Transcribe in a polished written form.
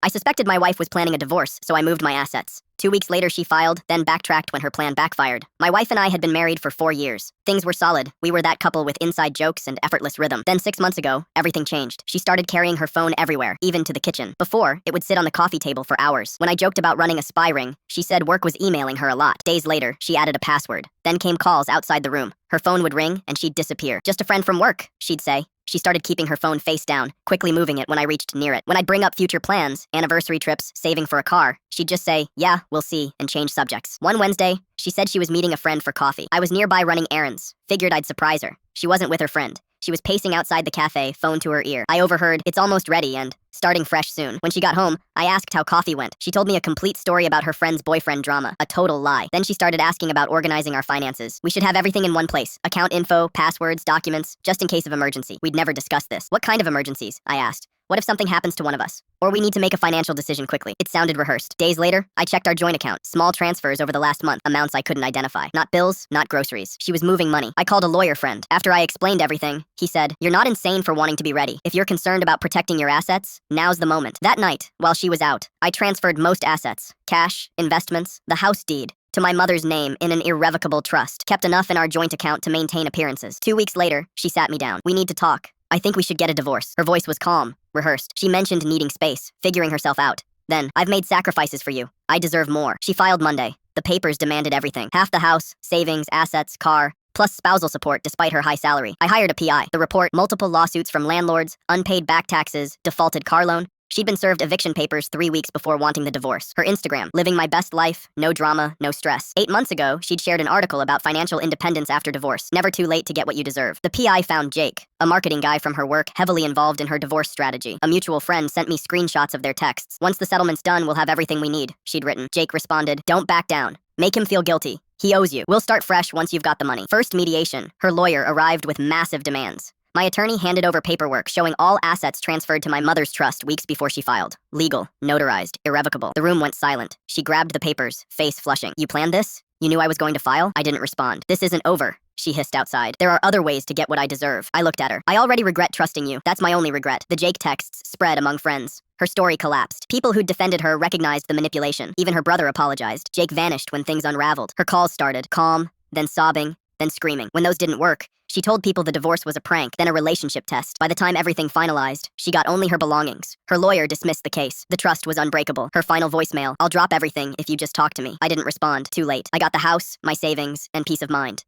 I suspected my wife was planning a divorce, so I moved my assets. 2 weeks later, she filed, then backtracked when her plan backfired. My wife and I had been married for 4 years. Things were solid. We were that couple with inside jokes and effortless rhythm. Then 6 months ago, everything changed. She started carrying her phone everywhere, even to the kitchen. Before, it would sit on the coffee table for hours. When I joked about running a spy ring, she said work was emailing her a lot. Days later, she added a password. Then came calls outside the room. Her phone would ring, and she'd disappear. "Just a friend from work," she'd say. She started keeping her phone face down, quickly moving it when I reached near it. When I'd bring up future plans, anniversary trips, saving for a car, she'd just say, "Yeah, we'll see," and change subjects. One Wednesday, she said she was meeting a friend for coffee. I was nearby running errands. Figured I'd surprise her. She wasn't with her friend. She was pacing outside the cafe, phone to her ear. I overheard, "It's almost ready and starting fresh soon." When she got home, I asked how coffee went. She told me a complete story about her friend's boyfriend drama, a total lie. Then she started asking about organizing our finances. We should have everything in one place. Account info, passwords, documents, just in case of emergency. We'd never discussed this. "What kind of emergencies?" I asked. "What if something happens to one of us? Or we need to make a financial decision quickly?" It sounded rehearsed. Days later, I checked our joint account. Small transfers over the last month, amounts I couldn't identify. Not bills, not groceries. She was moving money. I called a lawyer friend. After I explained everything, he said, "You're not insane for wanting to be ready. If you're concerned about protecting your assets, now's the moment." That night, while she was out, I transferred most assets, cash, investments, the house deed, to my mother's name in an irrevocable trust. Kept enough in our joint account to maintain appearances. 2 weeks later, she sat me down. "We need to talk. I think we should get a divorce." Her voice was calm, rehearsed. She mentioned needing space, figuring herself out. Then, "I've made sacrifices for you. I deserve more." She filed Monday. The papers demanded everything. Half the house, savings, assets, car, plus spousal support despite her high salary. I hired a PI. The report, multiple lawsuits from landlords, unpaid back taxes, defaulted car loan. She'd been served eviction papers 3 weeks before wanting the divorce. Her Instagram, "Living my best life, no drama, no stress." 8 months ago, she'd shared an article about financial independence after divorce. Never too late to get what you deserve. The PI found Jake, a marketing guy from her work, heavily involved in her divorce strategy. A mutual friend sent me screenshots of their texts. "Once the settlement's done, we'll have everything we need," she'd written. Jake responded, "Don't back down. Make him feel guilty. He owes you. We'll start fresh once you've got the money." First mediation, her lawyer arrived with massive demands. My attorney handed over paperwork showing all assets transferred to my mother's trust weeks before she filed. Legal, notarized, irrevocable. The room went silent. She grabbed the papers, face flushing. "You planned this? You knew I was going to file?" I didn't respond. "This isn't over," she hissed outside. "There are other ways to get what I deserve." I looked at her. "I already regret trusting you. That's my only regret." The Jake texts spread among friends. Her story collapsed. People who'd defended her recognized the manipulation. Even her brother apologized. Jake vanished when things unraveled. Her calls started, calm, then sobbing, then screaming. When those didn't work, she told people the divorce was a prank, then a relationship test. By the time everything finalized, she got only her belongings. Her lawyer dismissed the case. The trust was unbreakable. Her final voicemail, "I'll drop everything if you just talk to me." I didn't respond. Too late. I got the house, my savings, and peace of mind.